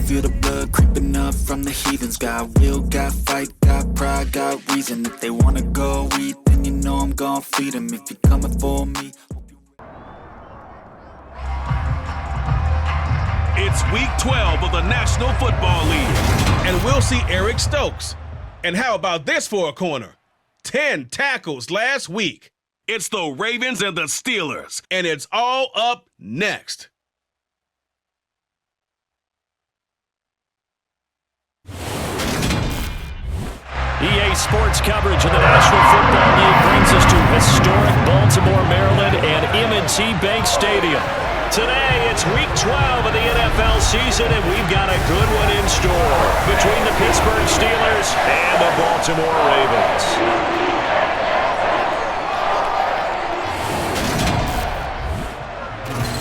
feel the blood creeping up from the heathens. Got will, got fight, got pride, got reason. If they wanna go eat, then you know I'm gon' feed them. If you're coming for me. It's week 12 of the National Football League, and we'll see Eric Stokes. And how about this for a corner? 10 tackles last week. It's the Ravens and the Steelers, and it's all up next. EA Sports coverage of the National Football League brings us to historic Baltimore, Maryland, and M&T Bank Stadium. Today, it's week 12 of the NFL season, and we've got a good one in store between the Pittsburgh Steelers and the Baltimore Ravens.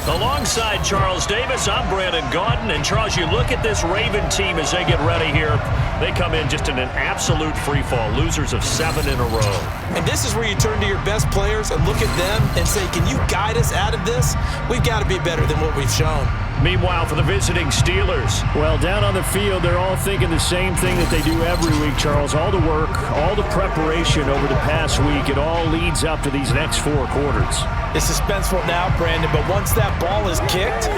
Alongside Charles Davis, I'm Brandon Gaudin. And Charles, you look at this Raven team as they get ready here. They come in just in an absolute freefall, losers of 7 in a row. And this is where you turn to your best players and look at them and say, can you guide us out of this? We've got to be better than what we've shown. Meanwhile, for the visiting Steelers, well, down on the field, they're all thinking the same thing that they do every week, Charles. All the work, all the preparation over the past week, it all leads up to these next 4 quarters. It's suspenseful now, Brandon, but once that ball is kicked,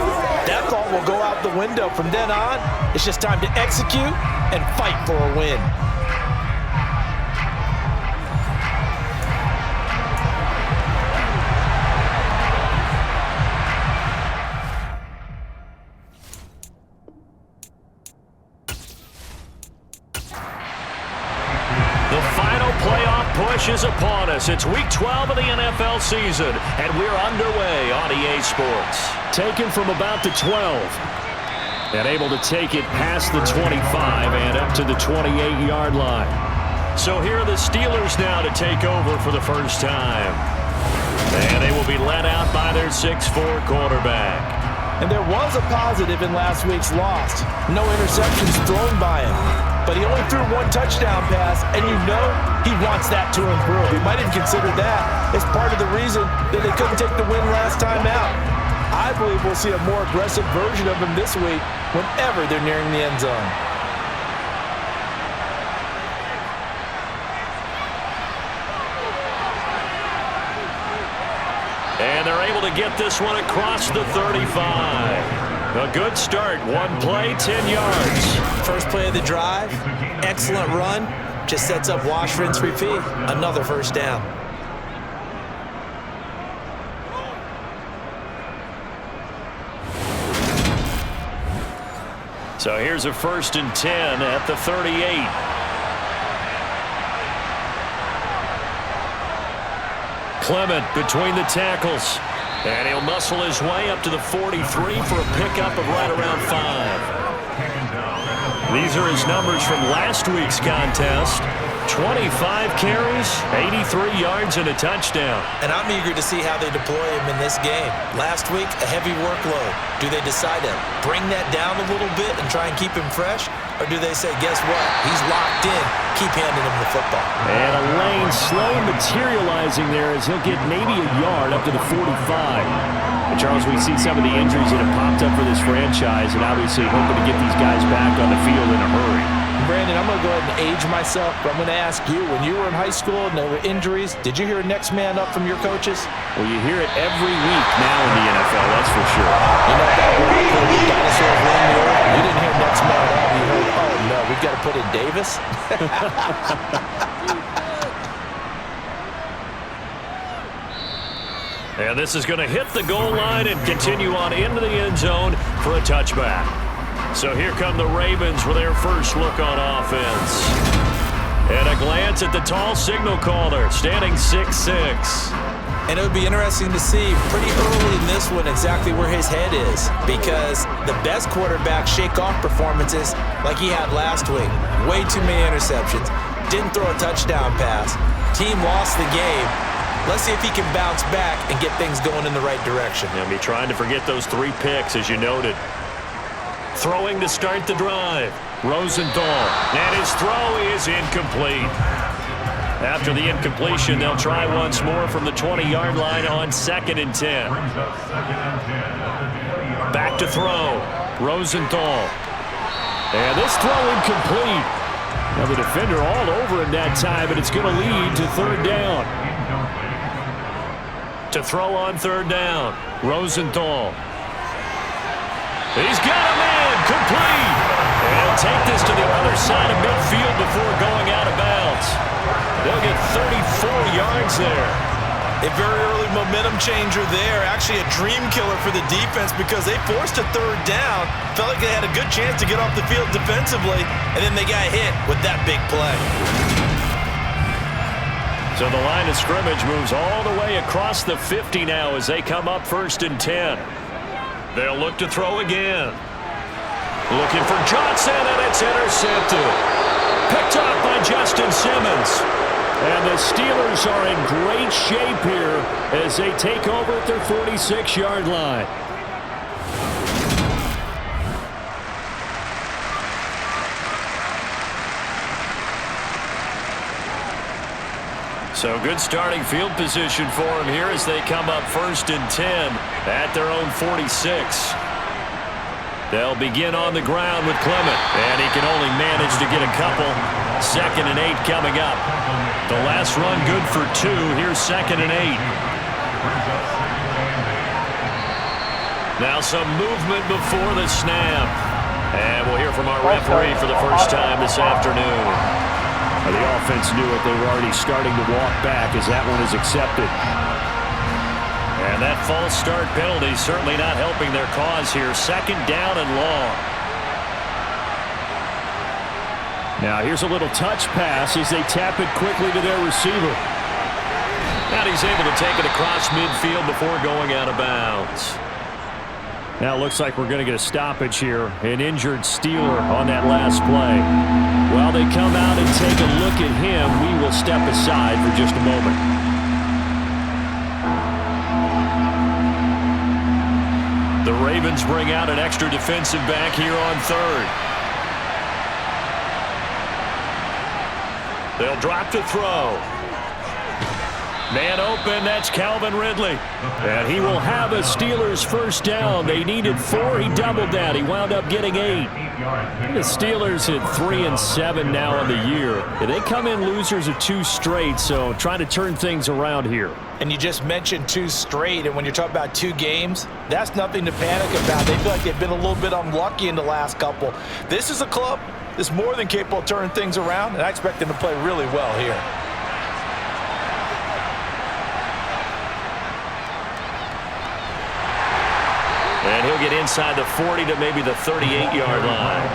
that thought will go out the window. From then on, it's just time to execute and fight for a win. Is upon us. It's week 12 of the NFL season, and we're underway on EA Sports. Taken from about the 12, and able to take it past the 25 and up to the 28-yard line. So here are the Steelers now to take over for the first time. And they will be led out by their 6'4 quarterback. And there was a positive in last week's loss. No interceptions thrown by him. But he only threw 1 touchdown pass, and you know he wants that to improve. He might have considered that as part of the reason that they couldn't take the win last time out. I believe we'll see a more aggressive version of him this week whenever they're nearing the end zone. And they're able to get this one across the 35. A good start. 1 play, 10 yards. First play of the drive, excellent run. Just sets up wash, rinse, repeat. Another first down. So here's a 1st and 10 at the 38. Clement between the tackles. And he'll muscle his way up to the 43 for a pickup of right around 5. These are his numbers from last week's contest. 25 carries, 83 yards, and a touchdown. And I'm eager to see how they deploy him in this game. Last week, a heavy workload. Do they decide to bring that down a little bit and try and keep him fresh? Or do they say, guess what? He's locked in. Keep handing him the football. And a lane slowly materializing there as he'll get maybe a yard up to the 45. And Charles, we see some of the injuries that have popped up for this franchise, and obviously hoping to get these guys back on the field in a hurry. Brandon, I'm going to go ahead and age myself, but I'm going to ask you, when you were in high school and there were injuries, did you hear next man up from your coaches? Well, you hear it every week now in the NFL, that's for sure. You know, back when I played with dinosaurs around the earth, you didn't hear next man up. You heard, oh, no, we've got to put in Davis. And this is going to hit the goal line and continue on into the end zone for a touchback. So here come the Ravens with their first look on offense. And a glance at the tall signal caller, standing 6'6". And it would be interesting to see pretty early in this one exactly where his head is, because the best quarterbacks shake off performances like he had last week. Way too many interceptions. Didn't throw a touchdown pass. Team lost the game. Let's see if he can bounce back and get things going in the right direction. He'll be trying to forget those 3 picks, as you noted. Throwing to start the drive. Rosenthal. And his throw is incomplete. After the incompletion, they'll try once more from the 20-yard line on 2nd and 10. Back to throw. Rosenthal. And this throw incomplete. Now the defender all over him that time, and it's going to lead to third down. To throw on third down, Rosenthal. He's got him in, complete. And he'll take this to the other side of midfield before going out of bounds. They'll get 34 yards there. A very early momentum changer there. Actually a dream killer for the defense because they forced a third down. Felt like they had a good chance to get off the field defensively, and then they got hit with that big play. So the line of scrimmage moves all the way across the 50 now as they come up 1st and 10. They'll look to throw again. Looking for Johnson, and it's intercepted. Picked off by Justin Simmons. And the Steelers are in great shape here as they take over at their 46-yard line. So good starting field position for them here as they come up 1st and 10 at their own 46. They'll begin on the ground with Clement, and he can only manage to get a couple. 2nd and 8 coming up. The last run good for 2. Here's 2nd and 8. Now some movement before the snap. And we'll hear from our referee for the first time this afternoon. The offense knew it. They were already starting to walk back as that one is accepted. And that false start penalty certainly not helping their cause here. 2nd down and long. Now here's a little touch pass as they tap it quickly to their receiver. And he's able to take it across midfield before going out of bounds. Now it looks like we're going to get a stoppage here. An injured Steeler on that last play. While they come out and take a look at him, we will step aside for just a moment. The Ravens bring out an extra defensive back here on 3rd. They'll drop to throw. Man open, that's Calvin Ridley. And he will have a Steelers first down. They needed 4, he doubled that. He wound up getting 8. The Steelers at 3-7 now on the year. They come in losers of 2 straight, so trying to turn things around here. And you just mentioned 2 straight, and when you're talking about 2 games, that's nothing to panic about. They feel like they've been a little bit unlucky in the last couple. This is a club that's more than capable of turning things around, and I expect them to play really well here. And he'll get inside the 40 to maybe the 38-yard line.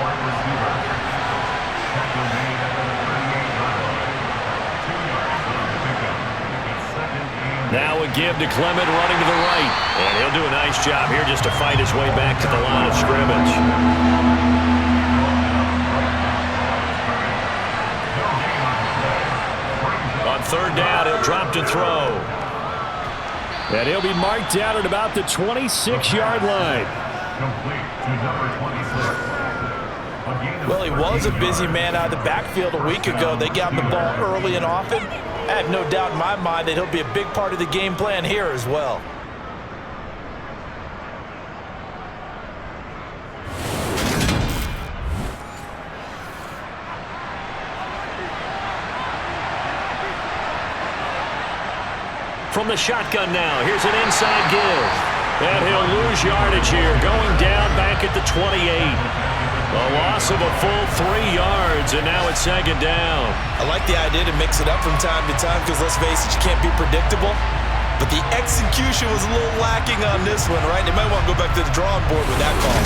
Now a give to Clement running to the right. And he'll do a nice job here just to fight his way back to the line of scrimmage. On 3rd down, he'll drop to throw. And he'll be marked down at about the 26-yard line. Well, he was a busy man out of the backfield a week ago. They got him the ball early and often. I have no doubt in my mind that he'll be a big part of the game plan here as well. From the shotgun now, here's an inside give. And he'll lose yardage here, going down back at the 28. A loss of a full 3 yards, and now it's 2nd down. I like the idea to mix it up from time to time because, let's face it, you can't be predictable. But the execution was a little lacking on this one, right? They might want to go back to the drawing board with that call.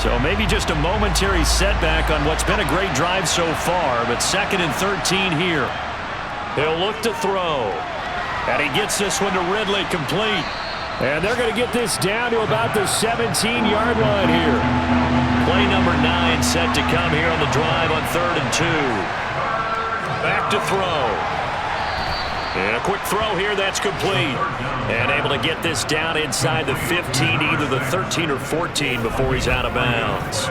So maybe just a momentary setback on what's been a great drive so far, but 2nd and 13 here. He'll look to throw. And he gets this one to Ridley, complete. And they're going to get this down to about the 17-yard line here. Play number 9 set to come here on the drive on 3rd and 2. Back to throw. And a quick throw here, that's complete. And able to get this down inside the 15, either the 13 or 14 before he's out of bounds.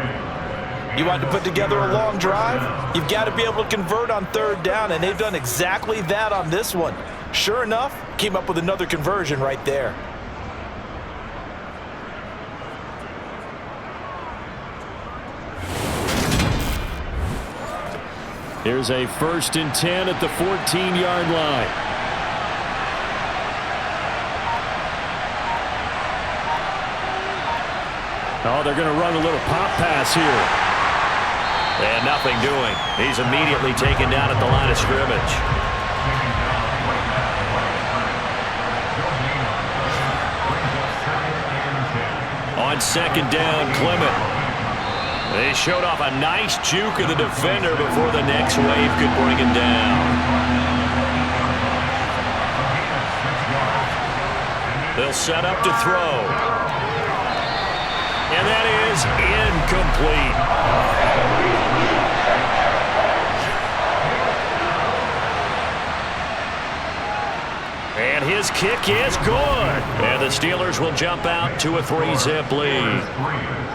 You want to put together a long drive? You've got to be able to convert on 3rd down, and they've done exactly that on this one. Sure enough, came up with another conversion right there. Here's a 1st and 10 at the 14-yard line. Oh, they're going to run a little pop pass here. And nothing doing. He's immediately taken down at the line of scrimmage. On 2nd down, Clement. They showed off a nice juke of the defender before the next wave could bring him down. They'll set up to throw. And that is incomplete. And his kick is good. And the Steelers will jump out to a 3-zip lead.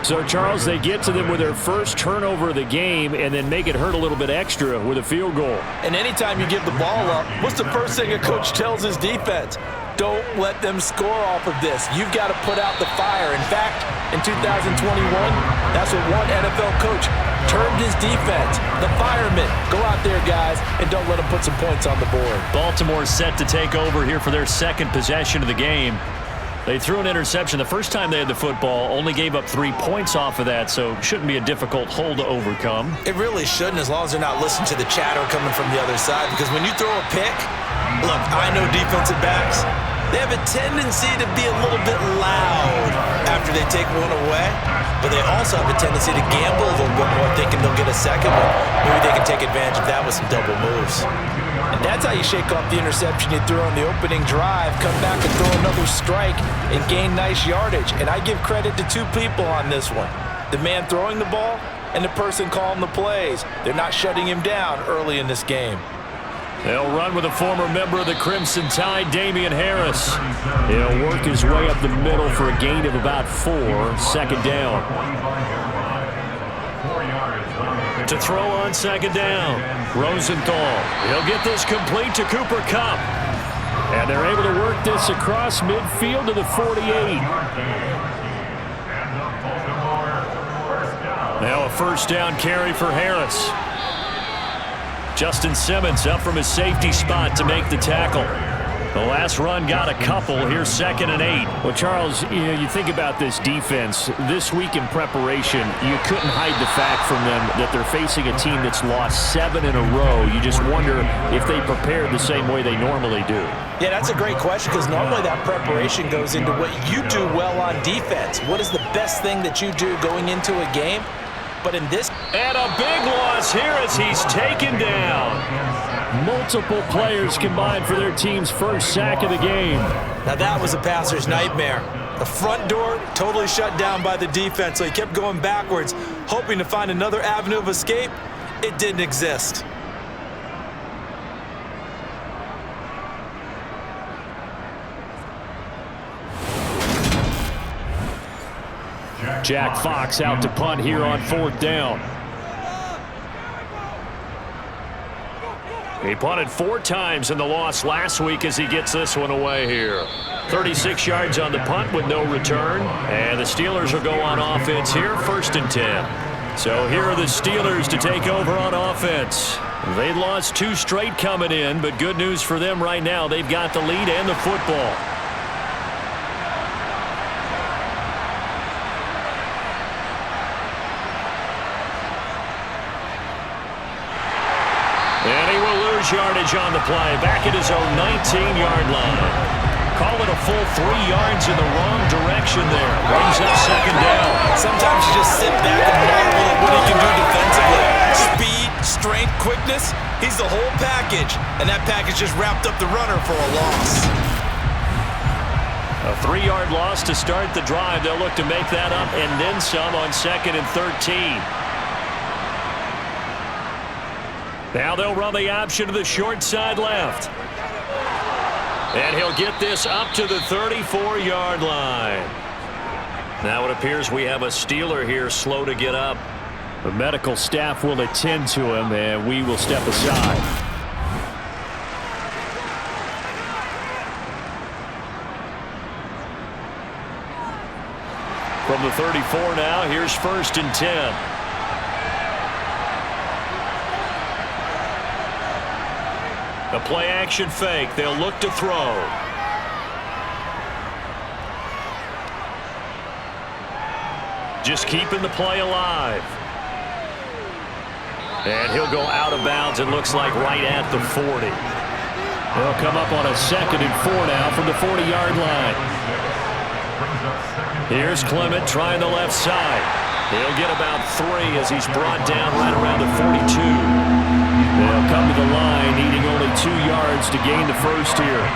So, Charles, they get to them with their first turnover of the game and then make it hurt a little bit extra with a field goal. And anytime you give the ball up, what's the first thing a coach tells his defense? Don't let them score off of this. You've got to put out the fire. In fact, in 2021, that's what one NFL coach termed his defense. The firemen. Go out there, guys, and don't let them put some points on the board. Baltimore set to take over here for their 2nd possession of the game. They threw an interception the first time they had the football, only gave up 3 points off of that, so shouldn't be a difficult hole to overcome. It really shouldn't, as long as they're not listening to the chatter coming from the other side, because when you throw a pick, look, I know defensive backs, they have a tendency to be a little bit loud after they take one away, but they also have a tendency to gamble a little bit more, thinking they'll get a second one. Maybe they can take advantage of that with some double moves. And that's how you shake off the interception you threw on the opening drive, come back and throw another strike and gain nice yardage. And I give credit to 2 people on this one. The man throwing the ball and the person calling the plays. They're not shutting him down early in this game. They'll run with a former member of the Crimson Tide, Damian Harris. He'll work his way up the middle for a gain of about 4, 2nd down. To throw on 2nd down, Rosenthal. He'll get this complete to Cooper Kupp. And they're able to work this across midfield to the 48. Now a 1st down carry for Harris. Justin Simmons up from his safety spot to make the tackle. The last run got a couple. Here's 2nd and 8. Well, Charles, you think about this defense. This week in preparation, you couldn't hide the fact from them that they're facing a team that's lost 7 in a row. You just wonder if they prepared the same way they normally do. Yeah, that's a great question, because normally that preparation goes into what you do well on defense. What is the best thing that you do going into a game? But in this... And a big loss here as he's taken down. Multiple players combined for their team's first sack of the game. Now that was a passer's nightmare. The front door totally shut down by the defense, so he kept going backwards, hoping to find another avenue of escape. It didn't exist. Jack Fox out to punt here on 4th down. He punted 4 times in the loss last week as he gets this one away here. 36 yards on the punt with no return. And the Steelers will go on offense here, 1st and 10. So here are the Steelers to take over on offense. They lost 2 straight coming in, but good news for them right now. They've got the lead and the football. And he will lose yardage on the play, back at his own 19-yard line. Call it a full 3 yards in the wrong direction there. Brings up 2nd down. Sometimes you just sit back and marvel at what he can do defensively. Speed, strength, quickness, he's the whole package. And that package just wrapped up the runner for a loss. A 3-yard loss to start the drive. They'll look to make that up and then some on 2nd and 13. Now they'll run the option to the short side left. And he'll get this up to the 34-yard line. Now it appears we have a Steeler here slow to get up. The medical staff will attend to him, and we will step aside. From the 34 now, here's 1st and 10. A play-action fake. They'll look to throw. Just keeping the play alive. And he'll go out of bounds, it looks like right at the 40. They'll come up on a 2nd and 4 now from the 40-yard line. Here's Clement trying the left side. He'll get about 3 as he's brought down right around the 42. They'll come to the line, needing only 2 yards to gain the first here.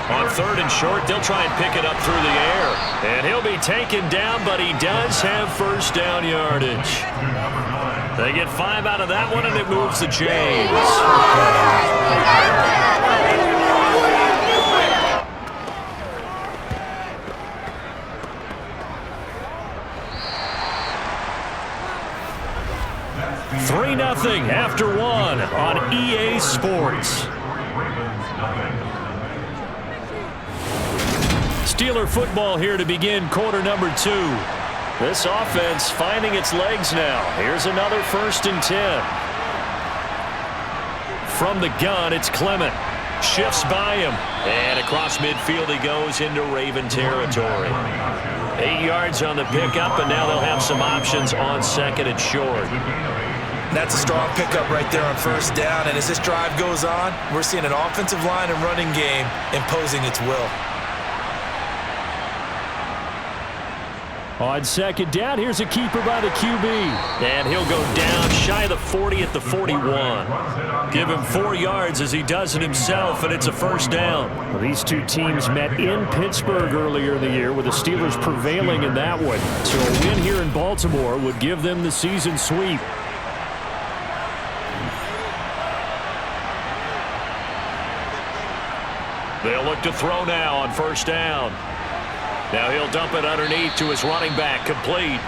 On 3rd and short, they'll try and pick it up through the air. And he'll be taken down, but he does have first down yardage. They get 5 out of that one, and it moves the chains. Three 3-0 after 1 on EA Sports. Steeler football here to begin quarter number 2. This offense finding its legs now. Here's another 1st and 10. From the gun, it's Clement. Shifts by him. And across midfield he goes into Raven territory. 8 yards on the pickup, and now they'll have some options on 2nd and short. That's a strong pickup right there on 1st down. And as this drive goes on, we're seeing an offensive line and running game imposing its will. On 2nd down, here's a keeper by the QB. And he'll go down shy of the 40 at the 41. Give him 4 yards as he does it himself, and it's a 1st down. Well, these two teams met in Pittsburgh earlier in the year, with the Steelers prevailing in that one. So a win here in Baltimore would give them the season sweep. They'll look to throw now on 1st down. Now he'll dump it underneath to his running back, complete.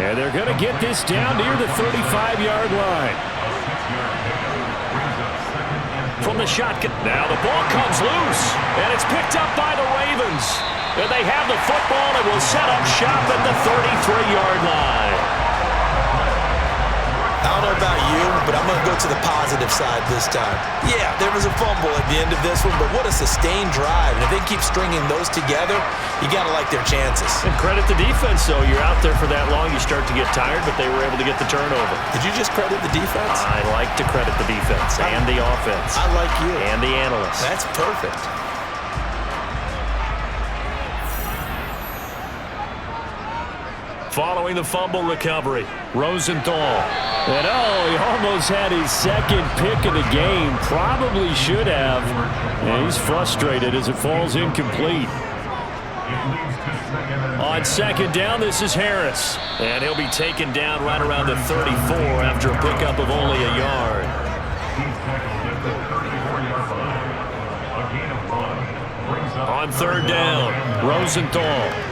And they're going to get this down near the 35-yard line. From the shotgun. Now the ball comes loose, and it's picked up by the Ravens. And they have the football and will set up shop at the 33-yard line. I don't know about you, but I'm going to go to the positive side this time. Yeah, there was a fumble at the end of this one, but what a sustained drive. And if they keep stringing those together, you got to like their chances. And credit the defense, though. You're out there for that long, you start to get tired, but they were able to get the turnover. Did you just credit the defense? I like to credit the defense and the offense. I like you. And the analysts. That's perfect. Following the fumble recovery, Rosenthal. And he almost had his 2nd pick of the game. Probably should have. And he's frustrated as it falls incomplete. On 2nd down, this is Harris. And he'll be taken down right around the 34 after a pickup of only a yard. On 3rd down, Rosenthal.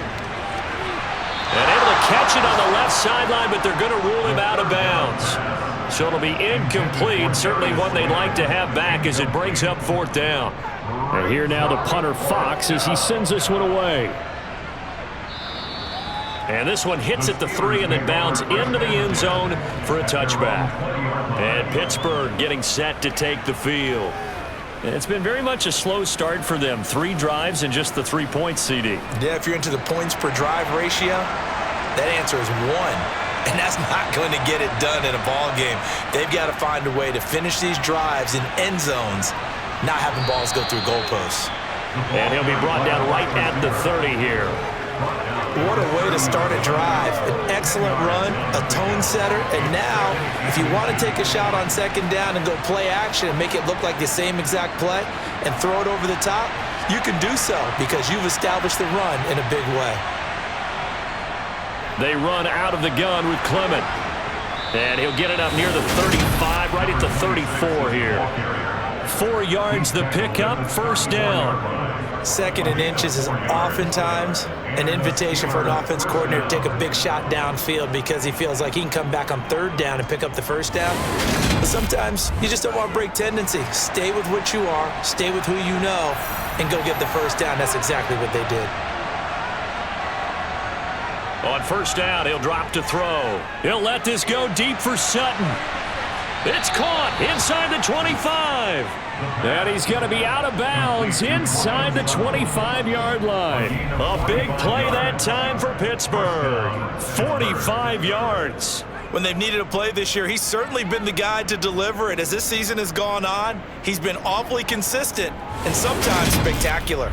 And able to catch it on the left sideline, but they're going to rule him out of bounds. So it'll be incomplete. Certainly one they'd like to have back as it brings up 4th down. And here now the punter Fox as he sends this one away. And this one hits at the 3 and then bounds into the end zone for a touchback. And Pittsburgh getting set to take the field. And it's been very much a slow start for them. 3 drives and just the 3 points, CD. Yeah, if you're into the points per drive ratio, that answer is 1. And that's not going to get it done in a ball game. They've got to find a way to finish these drives in end zones, not having balls go through goalposts. And he'll be brought down right at the 30 here. What a way to start a drive. An excellent run, a tone setter, and now, if you want to take a shot on 2nd down and go play action and make it look like the same exact play and throw it over the top, you can do so because you've established the run in a big way. They run out of the gun with Clement. And he'll get it up near the 35, right at the 34 here. 4 yards the pickup, 1st down. 2nd and inches is oftentimes an invitation for an offense coordinator to take a big shot downfield because he feels like he can come back on 3rd down and pick up the 1st down. But sometimes you just don't want to break tendency. Stay with what you are, stay with who you know, and go get the 1st down. That's exactly what they did. On 1st down, he'll drop to throw. He'll let this go deep for Sutton. It's caught inside the 25. And he's going to be out of bounds inside the 25-yard line. A big play that time for Pittsburgh. 45 yards. When they've needed a play this year, he's certainly been the guy to deliver it. As this season has gone on, he's been awfully consistent and sometimes spectacular.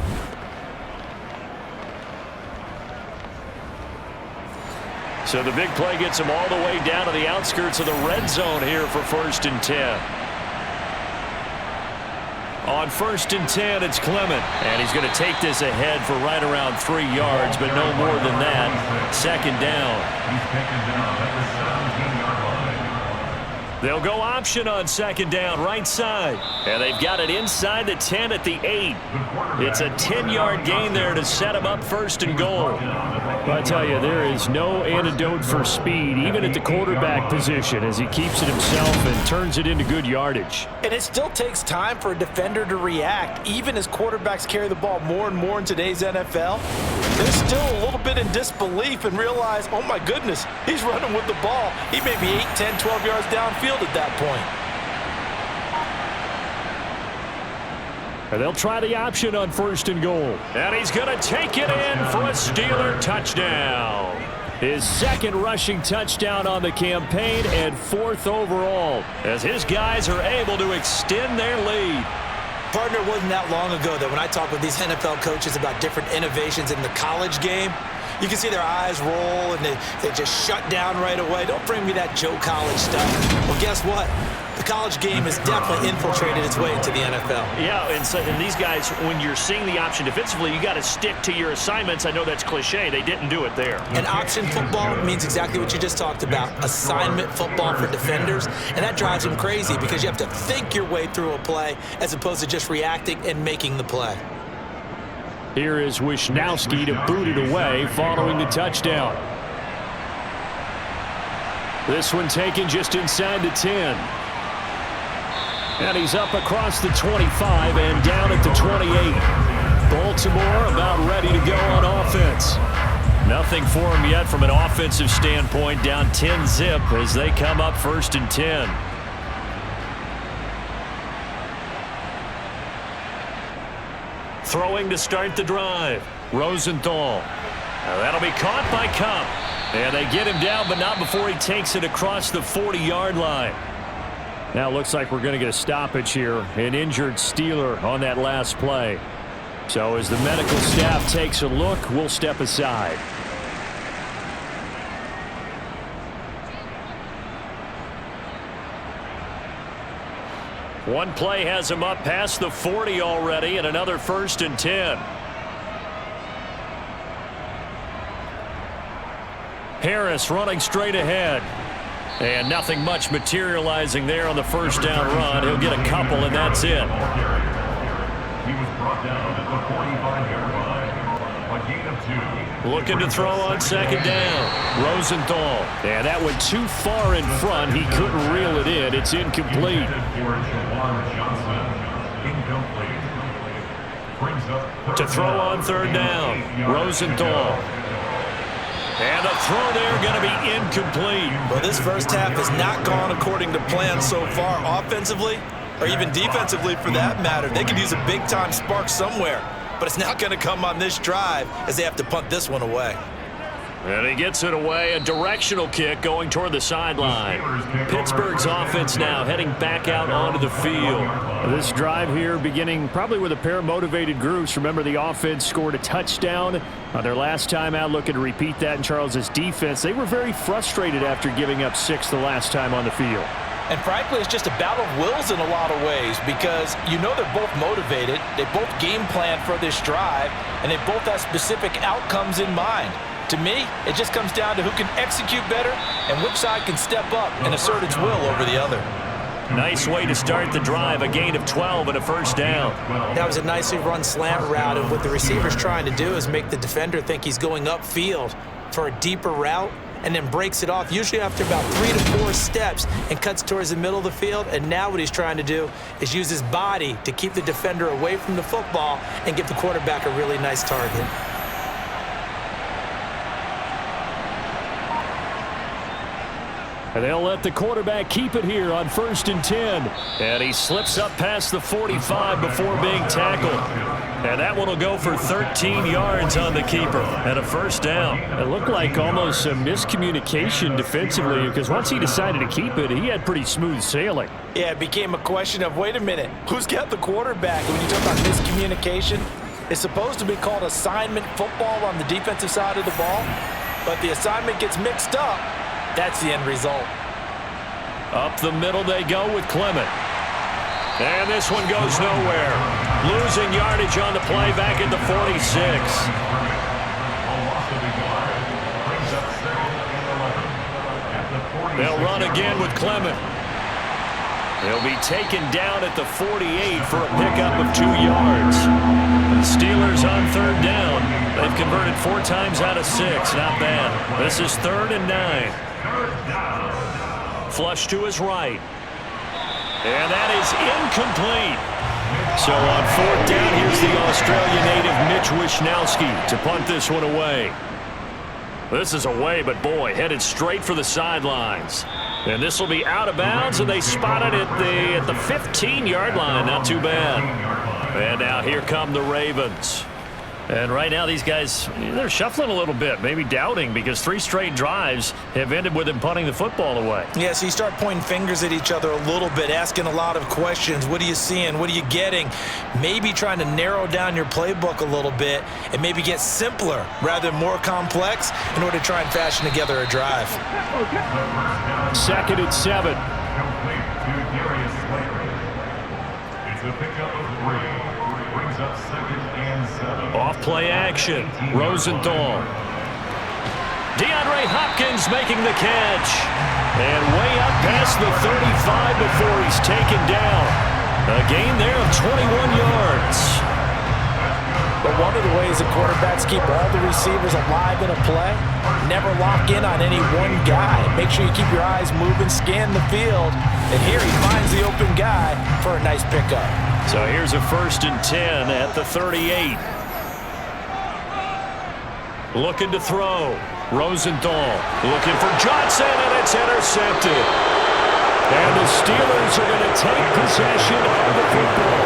So the big play gets him all the way down to the outskirts of the red zone here for 1st and 10. On 1st and 10, it's Clement. And he's going to take this ahead for right around 3 yards, but no more than that. 2nd down. He's taken down at the 17-yard line. They'll go option on 2nd down, right side. And they've got it inside the 10 at the 8. It's a 10-yard gain there to set him up 1st and goal. I tell you, there is no antidote for speed, even at the quarterback position, as he keeps it himself and turns it into good yardage. And it still takes time for a defender to react, even as quarterbacks carry the ball more and more in today's NFL. They're still a little bit in disbelief and realize, oh my goodness, he's running with the ball. He may be 8, 10, 12 yards downfield at that point. And they'll try the option on 1st and goal. And he's going to take it in for a Steeler touchdown. His 2nd rushing touchdown on the campaign and 4th overall, as his guys are able to extend their lead. Partner, it wasn't that long ago that when I talk with these NFL coaches about different innovations in the college game, you can see their eyes roll and they just shut down right away. Don't bring me that Joe College stuff. Well, guess what? The college game has definitely infiltrated its way into the NFL. Yeah, and these guys, when you're seeing the option defensively, you got to stick to your assignments. I know that's cliche. They didn't do it there. And option football means exactly what you just talked about, assignment football for defenders. And that drives them crazy because you have to think your way through a play as opposed to just reacting and making the play. Here is Wisnowski to boot it away following the touchdown. This one taken just inside the 10. And he's up across the 25 and down at the 28. Baltimore about ready to go on offense. Nothing for him yet from an offensive standpoint, down 10-zip as they come up 1st and 10. Throwing to start the drive. Rosenthal. Now that'll be caught by Cup. And they get him down, but not before he takes it across the 40-yard line. Now it looks like we're going to get a stoppage here. An injured Steeler on that last play. So as the medical staff takes a look, we'll step aside. One play has him up past the 40 already, and another 1st and 10. Harris running straight ahead. And nothing much materializing there on the 1st down run. He'll get a couple, and that's it. He was brought down at the 45-yard line. A gain of 2. Looking to throw on 2nd down. Rosenthal. And that went too far in front. He couldn't reel it in. It's incomplete. To throw on 3rd down. Rosenthal. And the throw there going to be incomplete. Well, this first half has not gone according to plan so far offensively, or even defensively for that matter. They could use a big-time spark somewhere, but it's not going to come on this drive as they have to punt this one away. And he gets it away, a directional kick going toward the sideline. Pittsburgh's offense now heading back out onto the field. This drive here beginning probably with a pair of motivated groups. Remember, the offense scored a touchdown on their last time out. Looking to repeat that in Charles's defense. They were very frustrated after giving up 6 the last time on the field. And frankly, it's just a battle of wills in a lot of ways because you know they're both motivated. They both game plan for this drive, and they both have specific outcomes in mind. To me, it just comes down to who can execute better and which side can step up and assert its will over the other. Nice way to start the drive, a gain of 12 and a 1st down. That was a nicely run slant route, and what the receiver's trying to do is make the defender think he's going upfield for a deeper route and then breaks it off, usually after about 3 to 4 steps, and cuts towards the middle of the field. And now what he's trying to do is use his body to keep the defender away from the football and give the quarterback a really nice target. And they'll let the quarterback keep it here on 1st and 10. And he slips up past the 45 before being tackled. And that one will go for 13 yards on the keeper and a 1st down. It looked like almost a miscommunication defensively because once he decided to keep it, he had pretty smooth sailing. Yeah, it became a question of, wait a minute, who's got the quarterback? When you talk about miscommunication, it's supposed to be called assignment football on the defensive side of the ball, but the assignment gets mixed up. That's the end result. Up the middle they go with Clement. And this one goes nowhere. Losing yardage on the play back at the 46. They'll run again with Clement. He'll be taken down at the 48 for a pickup of 2 yards. The Steelers on 3rd down. They've converted 4 times out of 6. Not bad. This is 3rd and 9. Flush to his right. And that is incomplete. So on 4th down, here's the Australian native Mitch Wishnowsky to punt this one away. This is away, but boy, headed straight for the sidelines. And this will be out of bounds, and they spot it at the 15-yard line. Not too bad. And now here come the Ravens. And right now these guys, they're shuffling a little bit, maybe doubting, because 3 straight drives have ended with them punting the football away. Yeah, so you start pointing fingers at each other a little bit, asking a lot of questions. What are you seeing? What are you getting? Maybe trying to narrow down your playbook a little bit and maybe get simpler rather than more complex in order to try and fashion together a drive. 2nd and 7. Complete to Darius Slayton. It's a pickup of 3. Brings up 2nd and 7. Off play action. Rosenthal. DeAndre Hopkins making the catch. And way up past the 35 before he's taken down. A gain there of 21 yards. But one of the ways that quarterbacks keep all the receivers alive in a play, never lock in on any one guy. Make sure you keep your eyes moving, scan the field, and here he finds the open guy for a nice pickup. So here's a 1st and 10 at the 38. Looking to throw. Rosenthal looking for Johnson, and it's intercepted. And the Steelers are going to take possession of the football.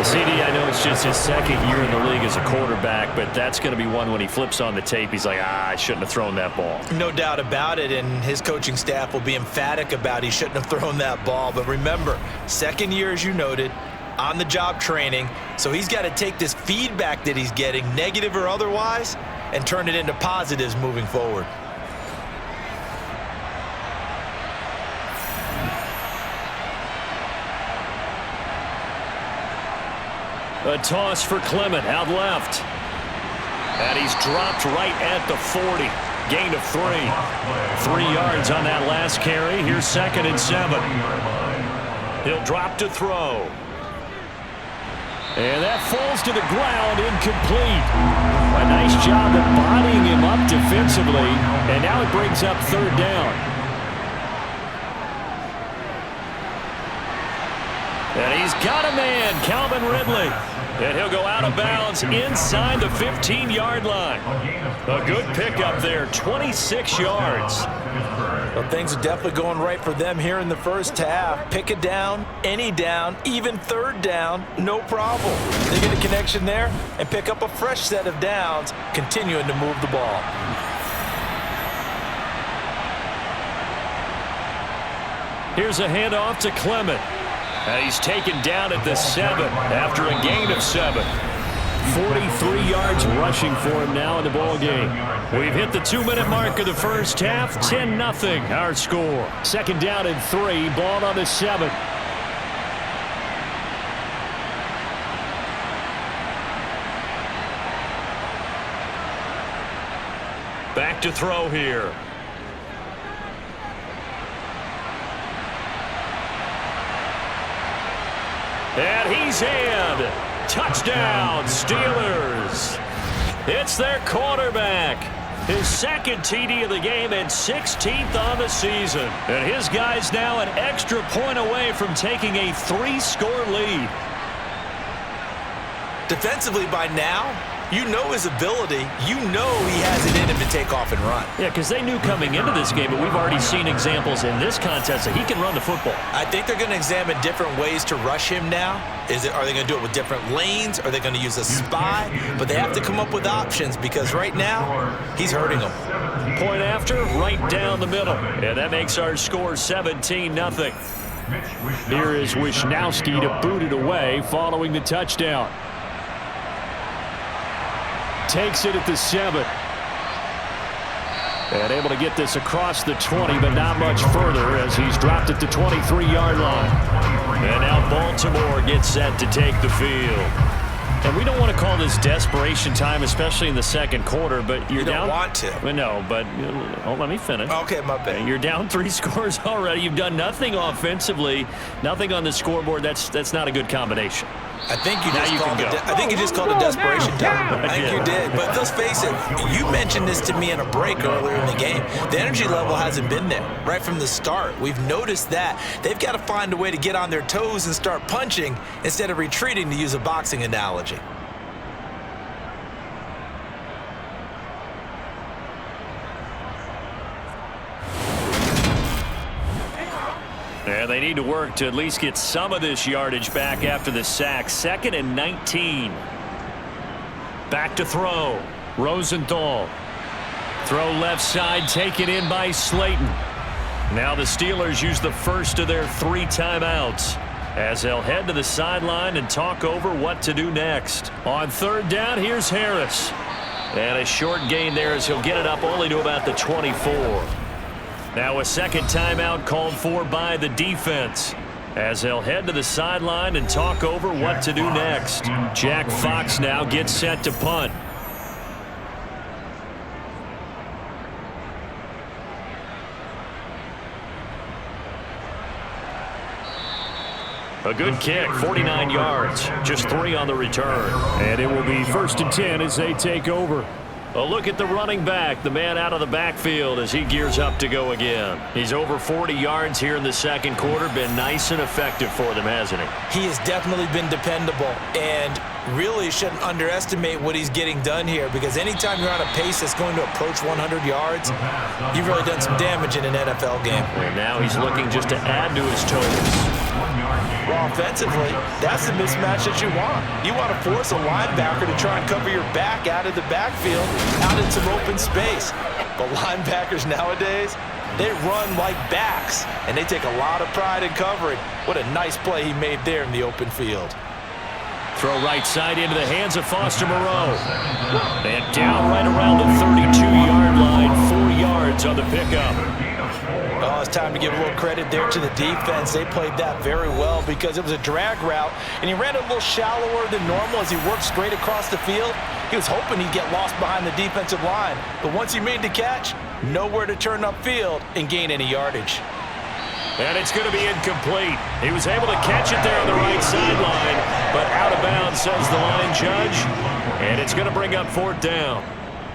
CD, I know it's just his 2nd year in the league as a quarterback, but that's going to be one when he flips on the tape, he's like, I shouldn't have thrown that ball. No doubt about it, and his coaching staff will be emphatic about he shouldn't have thrown that ball. But remember, 2nd year, as you noted, on-the-job training, so he's got to take this feedback that he's getting, negative or otherwise, and turn it into positives moving forward. A toss for Clement out left. And he's dropped right at the 40. Gain of 3. 3 yards on that last carry. Here's 2nd and 7. He'll drop to throw. And that falls to the ground, incomplete. A nice job of bodying him up defensively. And now it brings up 3rd down. And he's got a man, Calvin Ridley. And he'll go out of bounds inside the 15-yard line. A good pickup there, 26 yards. Well, things are definitely going right for them here in the first half. Pick a down, any down, even 3rd down, no problem. They get a connection there and pick up a fresh set of downs, continuing to move the ball. Here's a handoff to Clement. And he's taken down at the 7 after a gain of 7. 43 yards rushing for him now in the ball game. We've hit the 2-minute mark of the first half. 10-0 our score. 2nd down and 3. Ball on the 7. Back to throw here. And he's in. Touchdown, Steelers. It's their quarterback. His 2nd TD of the game and 16th on the season. And his guy's now an extra point away from taking a 3-score lead. Defensively by now, You know his ability. You know he has it in him to take off and run. Yeah, because they knew coming into this game, but we've already seen examples in this contest that he can run the football. I think they're going to examine different ways to rush him now. Are they going to do it with different lanes? Are they going to use a spy? But they have to come up with options because right now, he's hurting them. Point after, right down the middle. And that makes our score 17-0. Here is Wisnowski to boot it away following the touchdown. Takes it at the 7. And able to get this across the 20, but not much further as he's dropped it to 23-yard line. And now Baltimore gets set to take the field. And we don't want to call this desperation time, especially in the second quarter, but you're down. You don't want to. Well, no, but let me finish. Okay, my bad. You're down 3 scores already. You've done nothing offensively, nothing on the scoreboard. That's not a good combination. I think you just called it desperation time. I think you did. But let's face it, you mentioned this to me in a break earlier in the game. The energy level hasn't been there right from the start. We've noticed that. They've got to find a way to get on their toes and start punching instead of retreating, to use a boxing analogy. Yeah, they need to work to at least get some of this yardage back after the sack. 2nd and 19. Back to throw. Rosenthal. Throw left side, taken in by Slayton. Now the Steelers use the first of their 3 timeouts as they'll head to the sideline and talk over what to do next. On 3rd down, here's Harris. And a short gain there as he'll get it up only to about the 24. Now a second timeout called for by the defense as they'll head to the sideline and talk over what to do next. Jack Fox now gets set to punt. A good kick, 49 yards, just 3 on the return. And it will be 1st and 10 as they take over. A look at the running back, the man out of the backfield as he gears up to go again. He's over 40 yards here in the second quarter. Been nice and effective for them, hasn't he? He has definitely been dependable, and really shouldn't underestimate what he's getting done here, because anytime you're on a pace that's going to approach 100 yards, you've really done some damage in an NFL game. And now he's looking just to add to his totals. Well, offensively, that's the mismatch that you want. You want to force a linebacker to try and cover your back out of the backfield, out in some open space. But linebackers nowadays, they run like backs, and they take a lot of pride in covering. What a nice play he made there in the open field. Throw right side into the hands of Foster Moreau. And down right around the 32-yard line, 4 yards on the pickup. Oh, it's time to give a little credit there to the defense. They played that very well because it was a drag route, and he ran a little shallower than normal as he worked straight across the field. He was hoping he'd get lost behind the defensive line, but once he made the catch, nowhere to turn upfield and gain any yardage. And it's going to be incomplete. He was able to catch it there on the right sideline, but out of bounds, says the line judge, and it's going to bring up 4th down.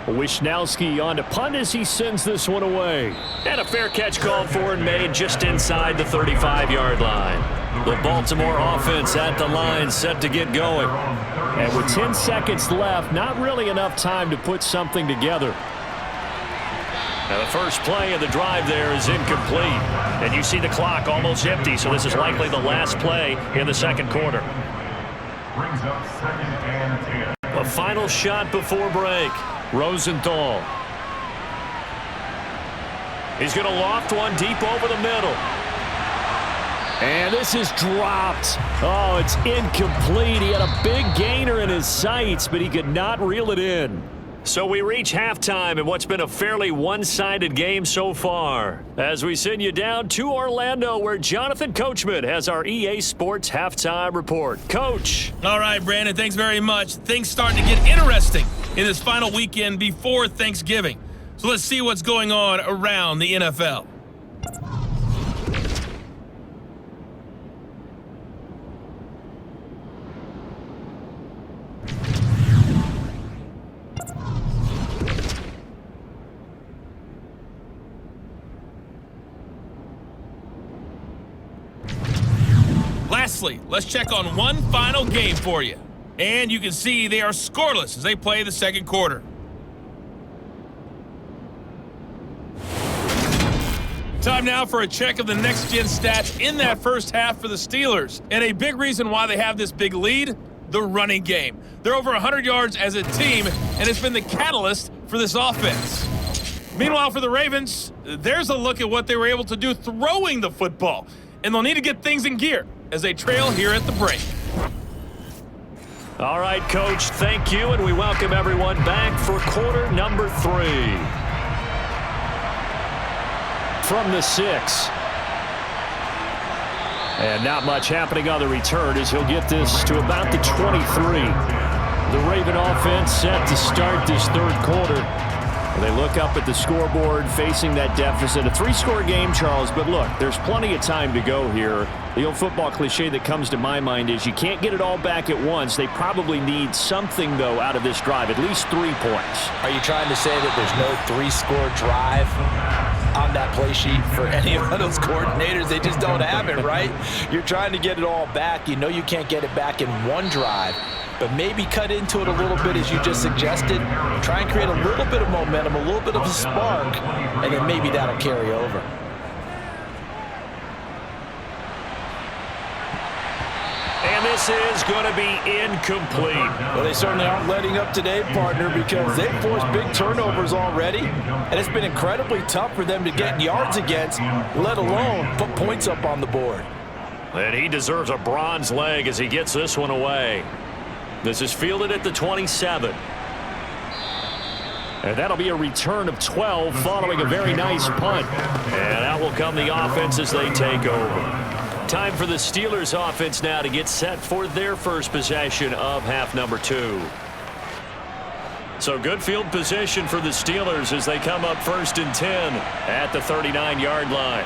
Wisnowski on to punt as he sends this one away. And a fair catch called for and made just inside the 35-yard line. The Baltimore offense at the line set to get going. And with 10 seconds left, not really enough time to put something together. Now the first play of the drive there is incomplete. And you see the clock almost empty, so this is likely the last play in the second quarter. Brings up 2nd and 10. A final shot before break. Rosenthal. He's going to loft one deep over the middle. And this is dropped. Oh, it's incomplete. He had a big gainer in his sights, but he could not reel it in. So we reach halftime in what's been a fairly one-sided game so far. As we send you down to Orlando, where Jonathan Coachman has our EA Sports halftime report. Coach. All right, Brandon, thanks very much. Things starting to get interesting in this final weekend before Thanksgiving. So let's see what's going on around the NFL. Lastly, let's check on one final game for you. And you can see they are scoreless as they play the second quarter. Time now for a check of the next-gen stats in that first half for the Steelers. And a big reason why they have this big lead, the running game. They're over 100 yards as a team, and it's been the catalyst for this offense. Meanwhile, for the Ravens, there's a look at what they were able to do throwing the football. And they'll need to get things in gear as they trail here at the break. All right, Coach, thank you, and we welcome everyone back for quarter number 3. From the 6. And not much happening on the return as he'll get this to about the 23. The Raven offense set to start this third quarter. They look up at the scoreboard facing that deficit. A 3-score game, Charles, but look, there's plenty of time to go here. The old football cliche that comes to my mind is you can't get it all back at once. They probably need something, though, out of this drive, at least 3 points. Are you trying to say that there's no 3-score drive on that play sheet for any of those coordinators? They just don't have it, right? You're trying to get it all back. You know you can't get it back in one drive, but maybe cut into it a little bit as you just suggested. Try and create a little bit of momentum, a little bit of a spark, and then maybe that'll carry over. And this is going to be incomplete. Well, they certainly aren't letting up today, partner, because they've forced big turnovers already, and it's been incredibly tough for them to get yards against, let alone put points up on the board. And he deserves a bronze leg as he gets this one away. This is fielded at the 27. And that'll be a return of 12 following a very nice punt. And out will come the offense as they take over. Time for the Steelers offense now to get set for their first possession of half number 2. So good field position for the Steelers as they come up 1st and 10 at the 39-yard line.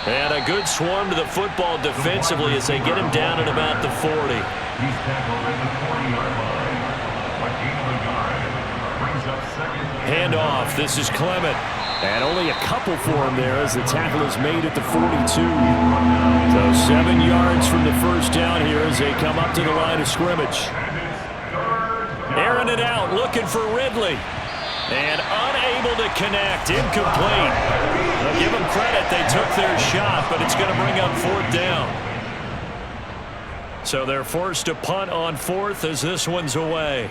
And a good swarm to the football defensively as they get him down at about the 40. He's tackled at the 40-yard line. Brings up second. Handoff. This is Clement. And only a couple for him there as the tackle is made at the 42. So 7 yards from the first down here as they come up to the line of scrimmage. Airing it out, looking for Ridley. And unable to connect. Incomplete. They'll give them credit. They took their shot, but it's going to bring up 4th down. So they're forced to punt on 4th as this one's away.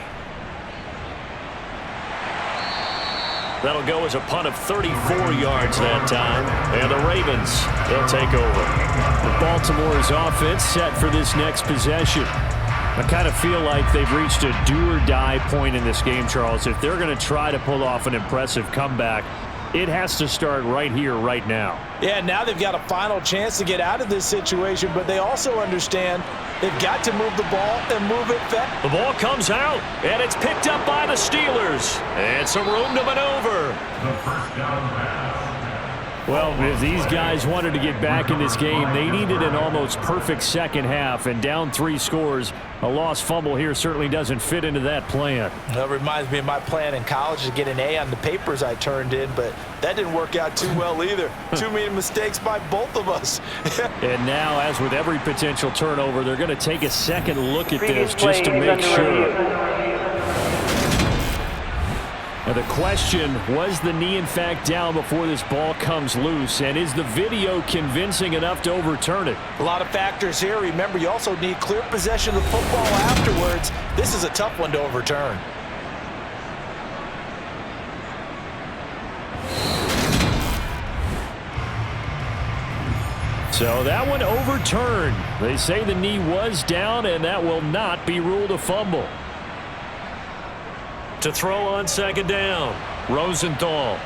That'll go as a punt of 34 yards that time. And the Ravens, they'll take over. Baltimore's offense set for this next possession. I kind of feel like they've reached a do-or-die point in this game, Charles. If they're going to try to pull off an impressive comeback, it has to start right here, right now. Yeah, now they've got a final chance to get out of this situation, but they also understand they've got to move the ball and move it fast. The ball comes out, and it's picked up by the Steelers. And some room to maneuver. The first down pass. Well, if these guys wanted to get back in this game, they needed an almost perfect second half, and down 3 scores. A lost fumble here certainly doesn't fit into that plan. That reminds me of my plan in college to get an A on the papers I turned in, but that didn't work out too well either. Too many mistakes by both of us. And now, as with every potential turnover, they're going to take a second look at this just to make sure. Now the question, was the knee in fact down before this ball comes loose, and is the video convincing enough to overturn it? A lot of factors here. Remember, you also need clear possession of the football afterwards. This is a tough one to overturn. So that one overturned. They say the knee was down, and that will not be ruled a fumble. To throw on second down, Rosenthal.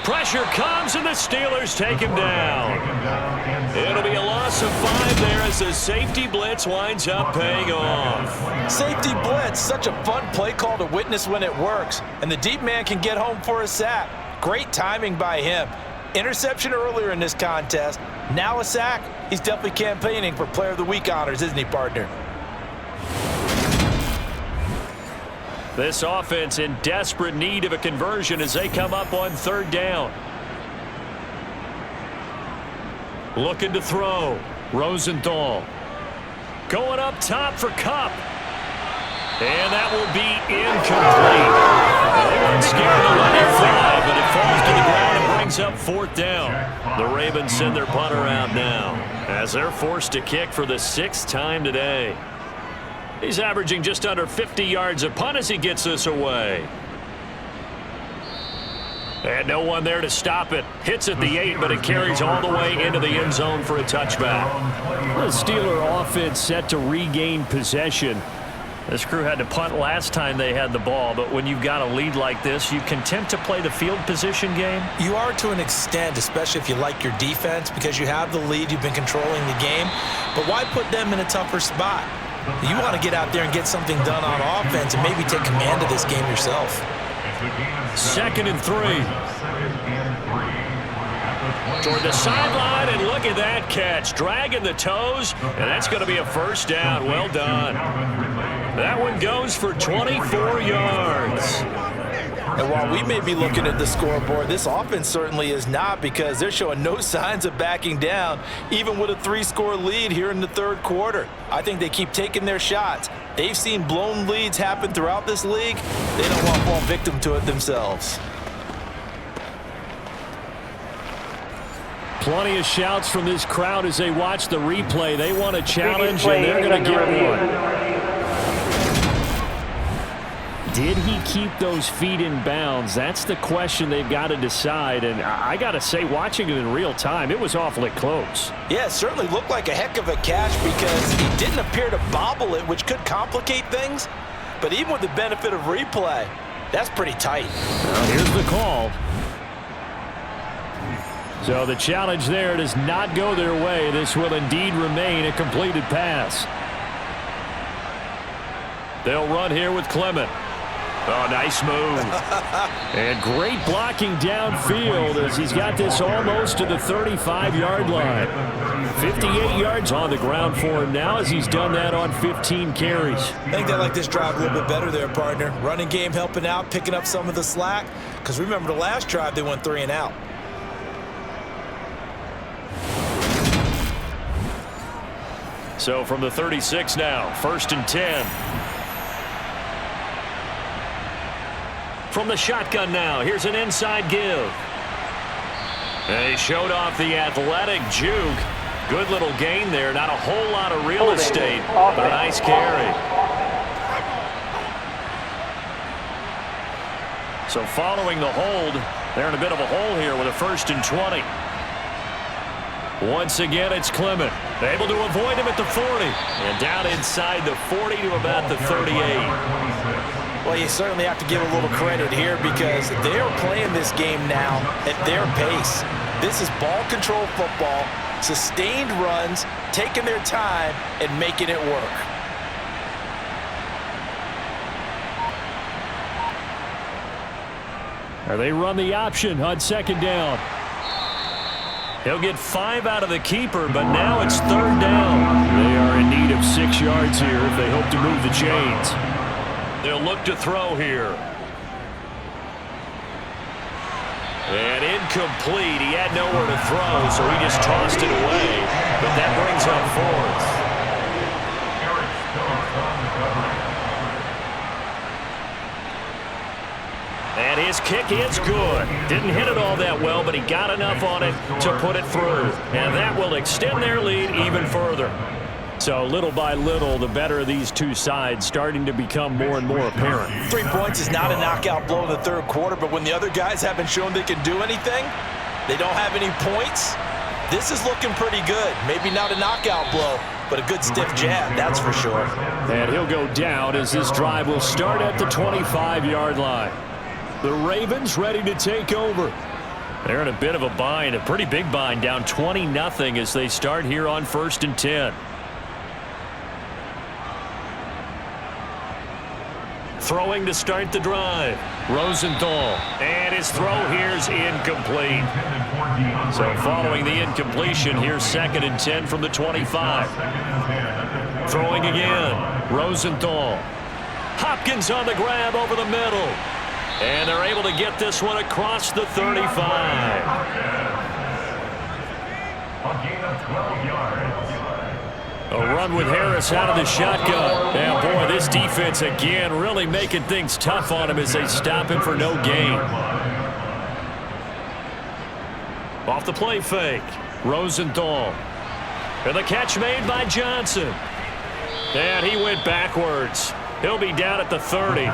Pressure comes, and the Steelers take him down. It'll be a loss of 5 there as the safety blitz winds up paying off. Safety blitz, such a fun play call to witness when it works. And the deep man can get home for a sack. Great timing by him. Interception earlier in this contest. Now a sack. He's definitely campaigning for Player of the Week honors, isn't he, partner? This offense in desperate need of a conversion as they come up on 3rd down. Looking to throw. Rosenthal. Going up top for Kupp. And that will be incomplete. They weren't scared to let it fly, but it falls to the ground and brings up 4th down. The Ravens send their punter out now as they're forced to kick for the 6th time today. He's averaging just under 50 yards a punt as he gets this away. And no one there to stop it. Hits at the 8, but it carries all the way into the end zone for a touchback. The Steeler offense set to regain possession. This crew had to punt last time they had the ball, but when you've got a lead like this, you content to play the field position game? You are to an extent, especially if you like your defense, because you have the lead, you've been controlling the game. But why put them in a tougher spot? You want to get out there and get something done on offense and maybe take command of this game yourself. 2nd and 3. Toward the sideline, and look at that catch. Dragging the toes, and that's going to be a 1st down. Well done. That one goes for 24 yards. And while we may be looking at the scoreboard, this offense certainly is not, because they're showing no signs of backing down, even with a 3-score lead here in the 3rd quarter. I think they keep taking their shots. They've seen blown leads happen throughout this league. They don't want to fall victim to it themselves. Plenty of shouts from this crowd as they watch the replay. They want a challenge, and they're going to get one. Did he keep those feet in bounds? That's the question they've got to decide. And I got to say, watching it in real time, it was awfully close. Yeah, it certainly looked like a heck of a catch, because he didn't appear to bobble it, which could complicate things. But even with the benefit of replay, that's pretty tight. Well, here's the call. So the challenge there does not go their way. This will indeed remain a completed pass. They'll run here with Clement. Oh, nice move. And great blocking downfield as he's got this almost to the 35-yard line. 58 yards on the ground for him now as he's done that on 15 carries. I think they like this drive a little bit better there, partner. Running game helping out, picking up some of the slack. Because remember, the last drive they went 3 and out. So from the 36 now, 1st and 10. From the shotgun now, here's an inside give. They showed off the athletic juke. Good little gain there. Not a whole lot of real estate, but a nice carry. So following the hold, they're in a bit of a hole here with a 1st and 20. Once again, it's Clement. Able to avoid him at the 40. And down inside the 40 to about the 38. Well, you certainly have to give a little credit here, because they're playing this game now at their pace. This is ball control football, sustained runs, taking their time, and making it work. They run the option on 2nd down. He'll get 5 out of the keeper, but now it's 3rd down. They are in need of 6 yards here if they hope to move the chains. They'll look to throw here. And incomplete. He had nowhere to throw, so he just tossed it away. But that brings up 4th. And his kick is good. Didn't hit it all that well, but he got enough on it to put it through. And that will extend their lead even further. So little by little, the better of these two sides starting to become more and more apparent. 3 points is not a knockout blow in the 3rd quarter, but when the other guys haven't shown they can do anything, they don't have any points, this is looking pretty good. Maybe not a knockout blow, but a good stiff jab, that's for sure. And he'll go down as this drive will start at the 25-yard line. The Ravens ready to take over. They're in a bit of a bind, a pretty big bind, down 20-0 as they start here on 1st and 10. Throwing to start the drive. Rosenthal. And his throw here's incomplete. So following the incompletion, here's 2nd and 10 from the 25. Throwing again. Rosenthal. Hopkins on the grab over the middle. And they're able to get this one across the 35. A gain of 12 yards. A run with Harris out of the shotgun. And boy, this defense again really making things tough on him as they stop him for no gain. Off the play fake, Rosenthal. And the catch made by Johnson. And he went backwards. He'll be down at the 30.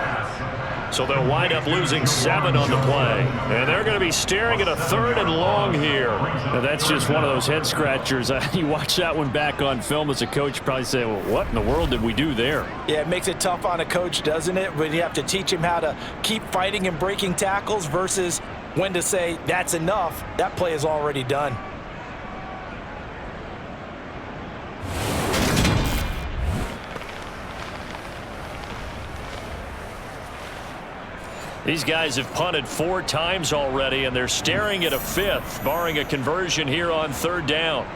So they'll wind up losing 7 on the play. And they're going to be staring at a 3rd and long here. Now that's just one of those head scratchers. You watch that one back on film as a coach, probably say, well, what in the world did we do there? Yeah, it makes it tough on a coach, doesn't it? When you have to teach him how to keep fighting and breaking tackles versus when to say, that's enough. That play is already done. These guys have punted 4 times already, and they're staring at a 5th, barring a conversion here on 3rd down.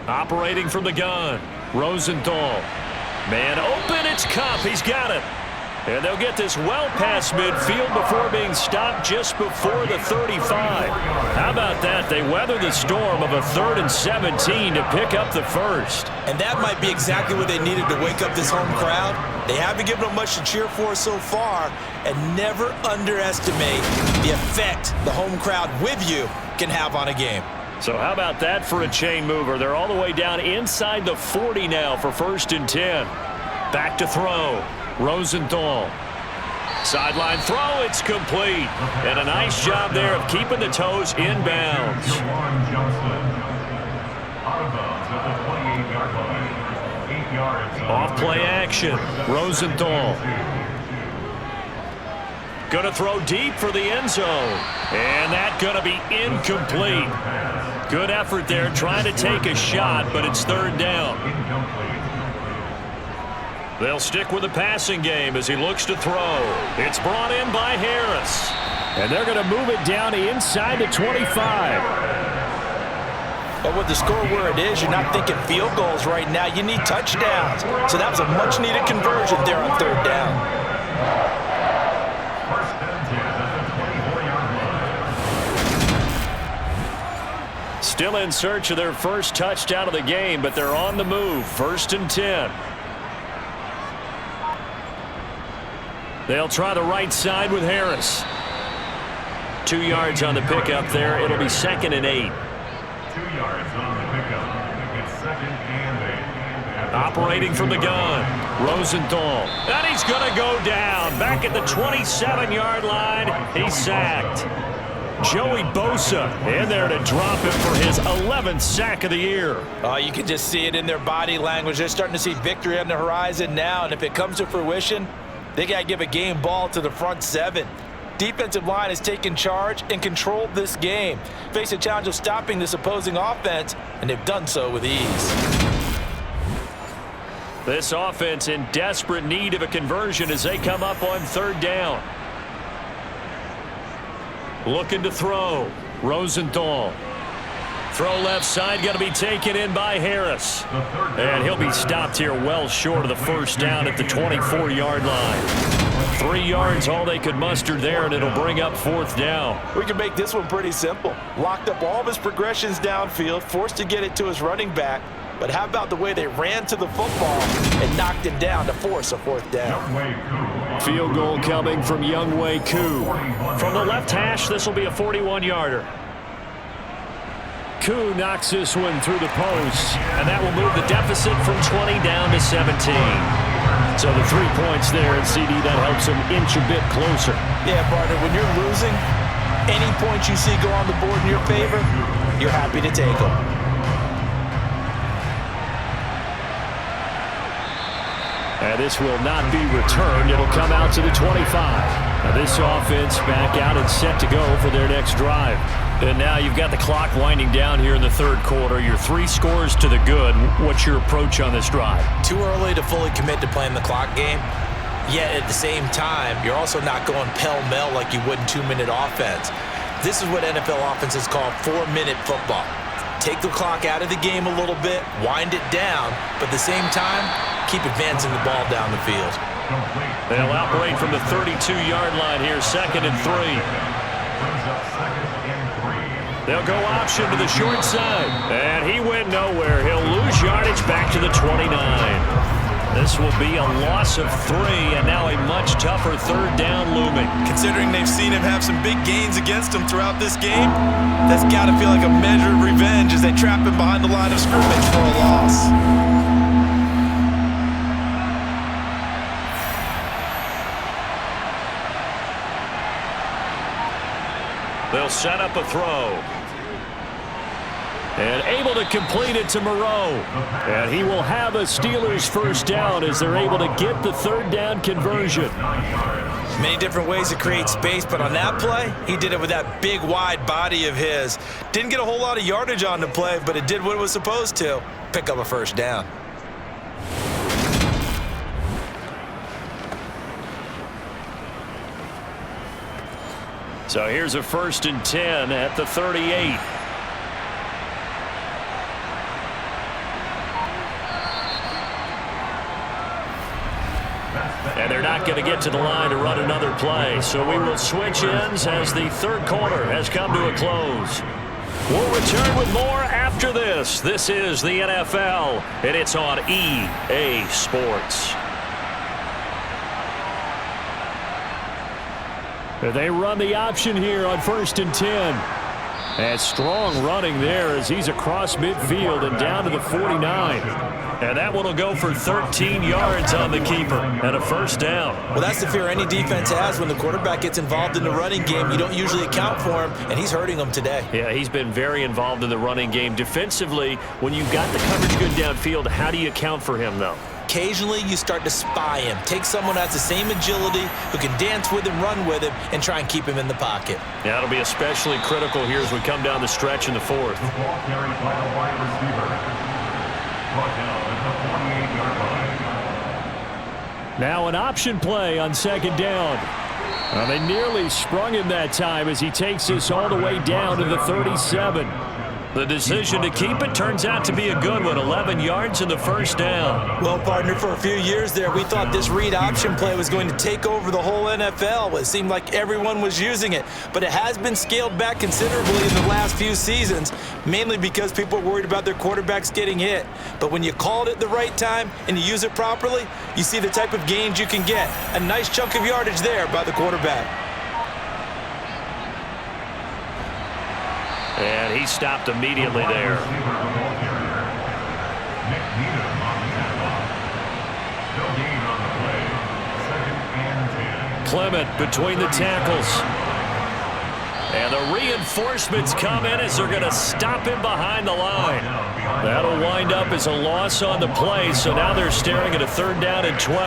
Operating from the gun, Rosenthal. Man open, it's Cup. He's got it. And they'll get this well past midfield before being stopped just before the 35. How about that? They weather the storm of a 3rd and 17 to pick up the 1st. And that might be exactly what they needed to wake up this home crowd. They haven't given them much to cheer for so far, and never underestimate the effect the home crowd with you can have on a game. So how about that for a chain mover? They're all the way down inside the 40 now for 1st and 10. Back to throw. Rosenthal. Sideline throw, it's complete. And a nice job there of keeping the toes inbounds. Off play action. Rosenthal. Going to throw deep for the end zone. And that's going to be incomplete. Good effort there trying to take a shot, but it's 3rd down. They'll stick with the passing game as he looks to throw. It's brought in by Harris. And they're going to move it down inside the 25. But with the score where it is, you're not thinking field goals right now. You need touchdowns. So that was a much-needed conversion there on 3rd down. Still in search of their first touchdown of the game, but they're on the move. 1st and 10. They'll try the right side with Harris. 2 yards on the pickup there. It'll be 2nd and 8. 2 yards on the pickup. It's 2nd and 8. Operating from the gun, Rosenthal. And he's going to go down. Back at the 27-yard line. He's sacked. Joey Bosa in there to drop him for his 11th sack of the year. You can just see it in their body language. They're starting to see victory on the horizon now, and if it comes to fruition, they got to give a game ball to the front 7. Defensive line has taken charge and controlled this game. Face a challenge of stopping this opposing offense, and they've done so with ease. This offense in desperate need of a conversion as they come up on 3rd down. Looking to throw. Rosenthal. Throw left side, going to be taken in by Harris. And he'll be stopped here well short of the 1st down at the 24-yard line. 3 yards, all they could muster there, and it'll bring up 4th down. We can make this one pretty simple. Locked up all of his progressions downfield, forced to get it to his running back. But how about the way they ran to the football and knocked him down to force a 4th down? Field goal coming from Younghoe Koo. From the left hash, this will be a 41-yarder. Koo knocks this one through the post, and that will move the deficit from 20 down to 17. So the 3 points there, and CD, that helps them inch a bit closer. Yeah, partner, when you're losing, any points you see go on the board in your favor, you're happy to take them. And this will not be returned. It'll come out to the 25. Now this offense back out and set to go for their next drive. And now you've got the clock winding down here in the 3rd quarter. You're 3 scores to the good. What's your approach on this drive? Too early to fully commit to playing the clock game. Yet at the same time, you're also not going pell-mell like you would in 2-minute offense. This is what NFL offenses call 4-minute football. Take the clock out of the game a little bit, wind it down, but at the same time, keep advancing the ball down the field. They'll operate from the 32-yard line here, 2nd and 3. They'll go option to the short side. And he went nowhere. He'll lose yardage back to the 29. This will be a loss of 3, and now a much tougher third down looming. Considering they've seen him have some big gains against him throughout this game, that's got to feel like a measure of revenge as they trap him behind the line of scrimmage for a loss. They'll set up a throw. And able to complete it to Moreau. And he will have a Steelers first down as they're able to get the third down conversion. Many different ways to create space, but on that play, he did it with that big, wide body of his. Didn't get a whole lot of yardage on the play, but it did what it was supposed to. Pick up a first down. So here's a 1st and 10 at the 38. And they're not going to get to the line to run another play. So we will switch ends as the third quarter has come to a close. We'll return with more after this. This is the NFL, and it's on EA Sports. They run the option here on 1st and 10. And strong running there as he's across midfield and down to the 49. And that one will go for 13 yards on the keeper and a first down. Well, that's the fear any defense has when the quarterback gets involved in the running game. You don't usually account for him, and he's hurting them today. Yeah, he's been very involved in the running game. Defensively, when you've got the coverage good downfield, how do you account for him, though? Occasionally, you start to spy him. Take someone who has the same agility, who can dance with him, run with him, and try and keep him in the pocket. Yeah, it'll be especially critical here as we come down the stretch in the 4th. The ball carried by the wide receiver. Brought down at the 48-yard line. Now an option play on 2nd down. They nearly sprung him that time as he takes this all the way down to the 37. The decision to keep it turns out to be a good one. 11 yards in the first down. Well, partner, for a few years there, we thought this read option play was going to take over the whole NFL. It seemed like everyone was using it. But it has been scaled back considerably in the last few seasons, mainly because people are worried about their quarterbacks getting hit. But when you call it at the right time and you use it properly, you see the type of gains you can get. A nice chunk of yardage there by the quarterback. And he stopped immediately there. Clement between the tackles. And the reinforcements come in as they're going to stop him behind the line. That'll wind up as a loss on the play, so now they're staring at a 3rd down and 12.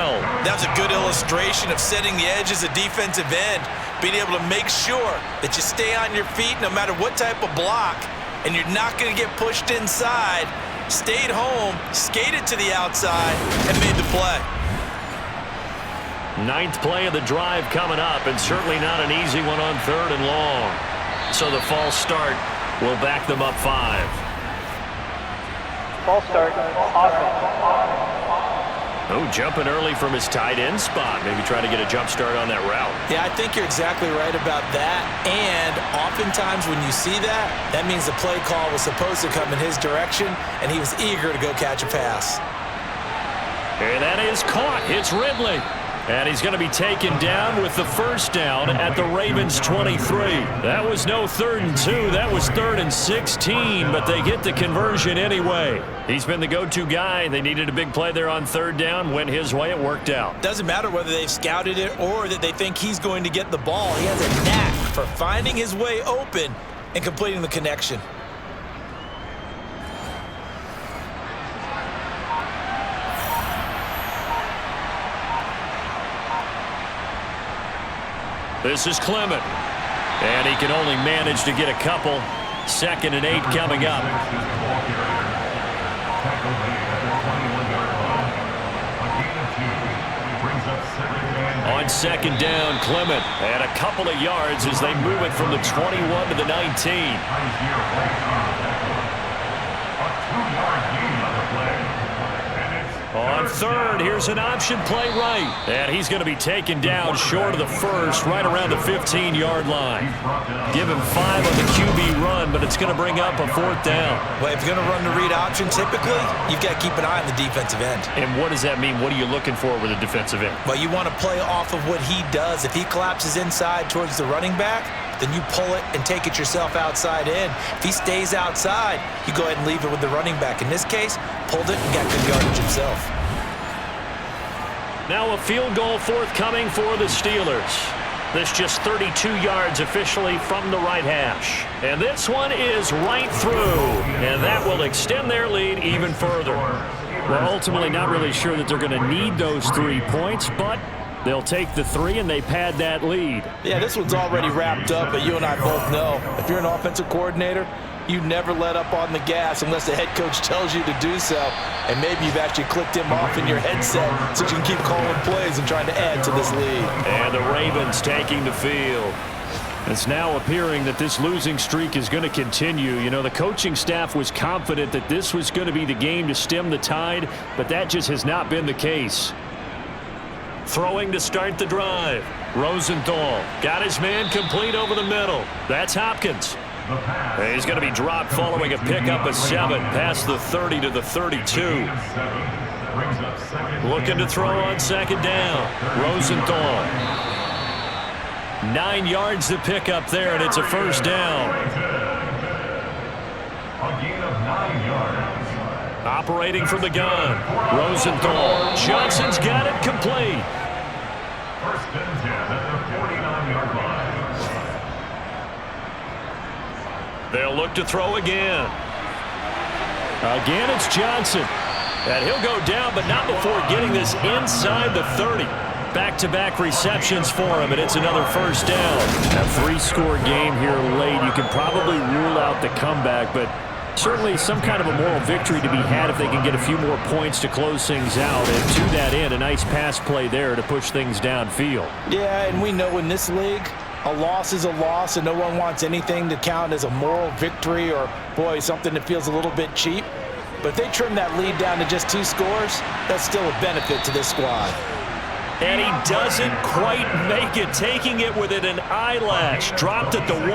That's a good illustration of setting the edge as a defensive end, being able to make sure that you stay on your feet no matter what type of block, and you're not going to get pushed inside. Stayed home, skated to the outside, and made the play. 9th play of the drive coming up, and certainly not an easy one on 3rd and long. So the false start will back them up 5. False start, offense. Oh, jumping early from his tight end spot. Maybe trying to get a jump start on that route. Yeah, I think you're exactly right about that. And oftentimes when you see that, that means the play call was supposed to come in his direction, and he was eager to go catch a pass. And that is caught. It's Ridley. And he's going to be taken down with the first down at the Ravens 23. That was no 3rd and 2. That was 3rd and 16, but they get the conversion anyway. He's been the go-to guy. They needed a big play there on 3rd down. Went his way. It worked out. Doesn't matter whether they've scouted it or that they think he's going to get the ball. He has a knack for finding his way open and completing the connection. This is Clement. And he can only manage to get a couple. 2nd and 8 coming up. On 2nd down, Clement. And a couple of yards as they move it from the 21 to the 19. On third, here's an option play right. And he's going to be taken down short of the first, right around the 15-yard line. Give him 5 on the QB run, but it's going to bring up a 4th down. Well, if you're going to run the read option, typically, you've got to keep an eye on the defensive end. And what does that mean? What are you looking for with a defensive end? Well, you want to play off of what he does. If he collapses inside towards the running back, then you pull it and take it yourself outside in. If he stays outside, you go ahead and leave it with the running back. In this case, pulled it and got good yardage himself. Now a field goal forthcoming for the Steelers. This just 32 yards officially from the right hash. And this one is right through. And that will extend their lead even further. Well, ultimately not really sure that they're going to need those 3 points, but they'll take the 3 and they pad that lead. Yeah, this one's already wrapped up, but you and I both know if you're an offensive coordinator, you never let up on the gas unless the head coach tells you to do so. And maybe you've actually clicked him off in your headset so you can keep calling plays and trying to add to this lead. And the Ravens taking the field. It's now appearing that this losing streak is going to continue. You know, the coaching staff was confident that this was going to be the game to stem the tide, but that just has not been the case. Throwing to start the drive. Rosenthal got his man complete over the middle. That's Hopkins. He's going to be dropped following a pickup of 7 past the 30 to the 32. Looking to throw on 2nd down. Rosenthal. 9 yards to pick up there, and it's a 1st down. A gain of 9 yards. Operating from the gun. Rosenthal. Johnson's got it complete. 1st and 10 at the 49-yard line. They'll look to throw again. Again, it's Johnson. And he'll go down, but not before getting this inside the 30. Back-to-back receptions for him, and it's another 1st down. A 3-score game here late. You can probably rule out the comeback, but certainly some kind of a moral victory to be had if they can get a few more points to close things out. And to that end, a nice pass play there to push things downfield. Yeah, and we know in this league, a loss is a loss, and no one wants anything to count as a moral victory or, boy, something that feels a little bit cheap. But if they trim that lead down to just 2 scores, that's still a benefit to this squad. And he doesn't quite make it, taking it within an eyelash. Dropped at the 1.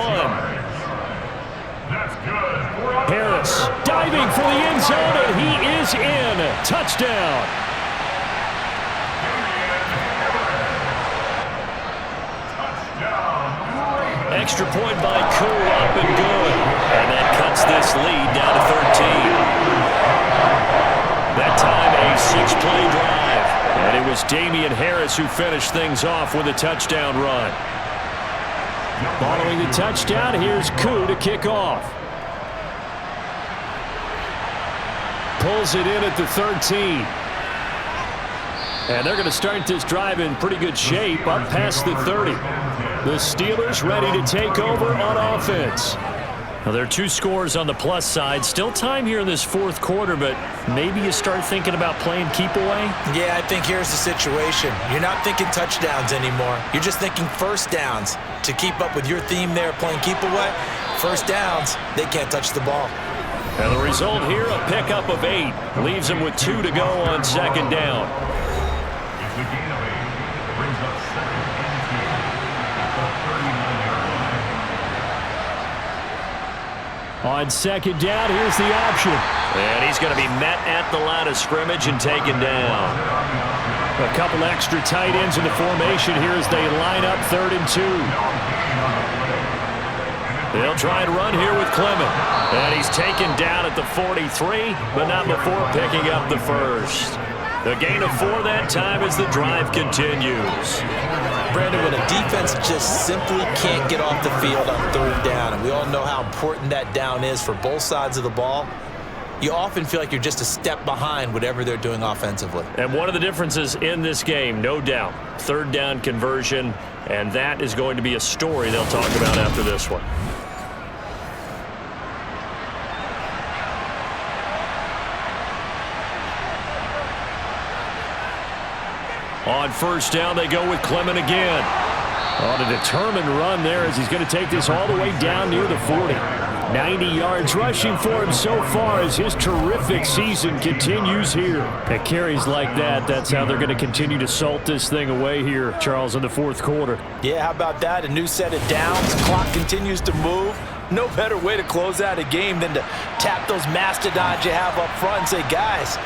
That's good. Harris diving for the end zone, and he is in. Touchdown. Extra point by Koo, up and good. And that cuts this lead down to 13. That time a 6-play drive. And it was Damian Harris who finished things off with a touchdown run. Following the touchdown, here's Koo to kick off. Pulls it in at the 13. And they're going to start this drive in pretty good shape up past the 30. The Steelers ready to take over on offense. Now, there are 2 scores on the plus side. Still time here in this 4th quarter, but maybe you start thinking about playing keep away? Yeah, I think here's the situation. You're not thinking touchdowns anymore. You're just thinking 1st downs. To keep up with your theme there, playing keep away, 1st downs, they can't touch the ball. And the result here, a pickup of 8. Leaves them with 2 to go on 2nd down. It's a gain of 8. Brings up 2nd and 2 at the 39-yard line. On 2nd down, here's the option. And he's going to be met at the line of scrimmage and taken down. A couple extra tight ends in the formation here as they line up 3rd and 2. They'll try and run here with Clement. And he's taken down at the 43, but not before picking up the 1st. A gain of 4 that time as the drive continues. Brandon, when a defense just simply can't get off the field on 3rd down, and we all know how important that down is for both sides of the ball, you often feel like you're just a step behind whatever they're doing offensively. And one of the differences in this game, no doubt, 3rd down conversion, and that is going to be a story they'll talk about after this one. On 1st down, they go with Clement again. On a determined run there as he's going to take this all the way down near the 40. 90 yards rushing for him so far as his terrific season continues here. At carries like that, that's how they're going to continue to salt this thing away here, Charles, in the fourth quarter. Yeah, how about that? A new set of downs. Clock continues to move. No better way to close out a game than to tap those mastodons you have up front and say, guys,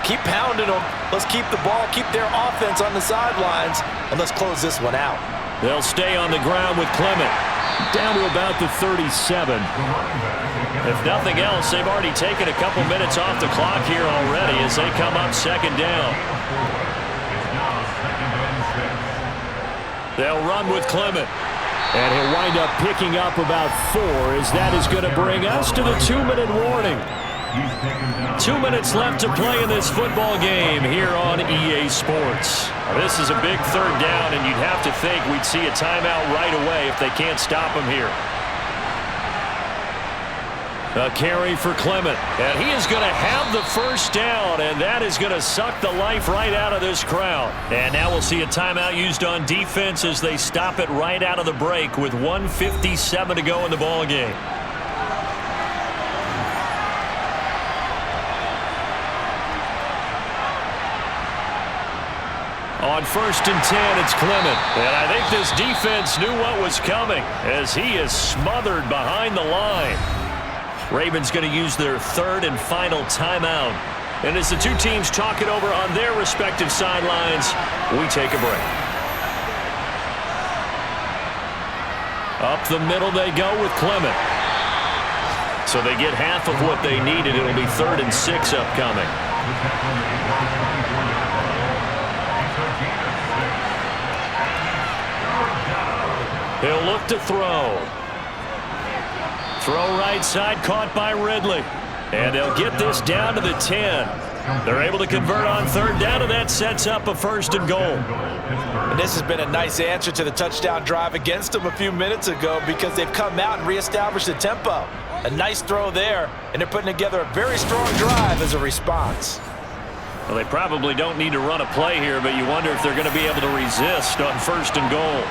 keep pounding them. Let's keep the ball, keep their offense on the sidelines, and let's close this one out. They'll stay on the ground with Clement. Down to about the 37. If nothing else, they've already taken a couple minutes off the clock here already as they come up second down. They'll run with Clement. And he'll wind up picking up about 4 as that is going to bring us to the 2-minute warning. 2 minutes left to play in this football game here on EA Sports. This is a big third down, and you'd have to think we'd see a timeout right away if they can't stop him here. A carry for Clement, and he is going to have the first down, and that is going to suck the life right out of this crowd. And now we'll see a timeout used on defense as they stop it right out of the break with 1:57 to go in the ball game. On 1st and 10, it's Clement. And I think this defense knew what was coming as he is smothered behind the line. Ravens going to use their third and final timeout. And as the two teams talk it over on their respective sidelines, we take a break. Up the middle they go with Clement. So they get half of what they needed. It'll be 3rd and 6 upcoming. He'll look to throw. Throw right side, caught by Ridley. And they'll get this down to the 10. They're able to convert on 3rd down, and that sets up a 1st and goal. And this has been a nice answer to the touchdown drive against them a few minutes ago because they've come out and reestablished the tempo. A nice throw there, and they're putting together a very strong drive as a response. Well, they probably don't need to run a play here, but you wonder if they're going to be able to resist on 1st and goal.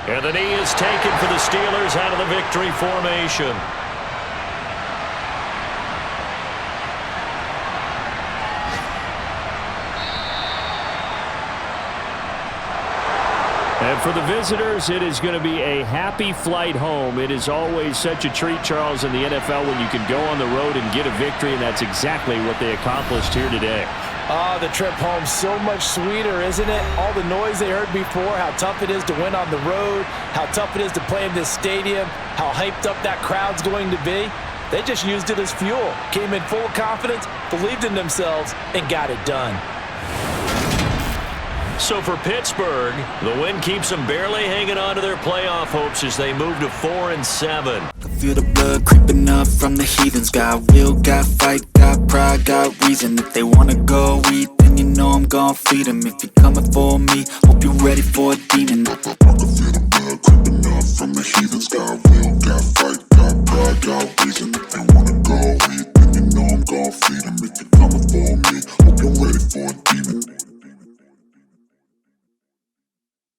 And the knee is taken for the Steelers out of the victory formation. And for the visitors, it is going to be a happy flight home. It is always such a treat, Charles, in the NFL when you can go on the road and get a victory, and that's exactly what they accomplished here today. Oh, the trip home so much sweeter, isn't it? All the noise they heard before, how tough it is to win on the road, how tough it is to play in this stadium, how hyped up that crowd's going to be. They just used it as fuel, came in full of confidence, believed in themselves, and got it done. So for Pittsburgh, the win keeps them barely hanging on to their playoff hopes as they move to 4-7. I feel the blood creeping up from the heathens. Got will, got fight, got pride, got reason. If they wanna go eat, then you know I'm gon' feed them. If you're coming for me, hope you're ready for a demon. I can feel the blood creeping up from the heathens. Got will, got fight, got pride, got reason. If they wanna go eat, then you know I'm gon' feed them. If you're coming for me,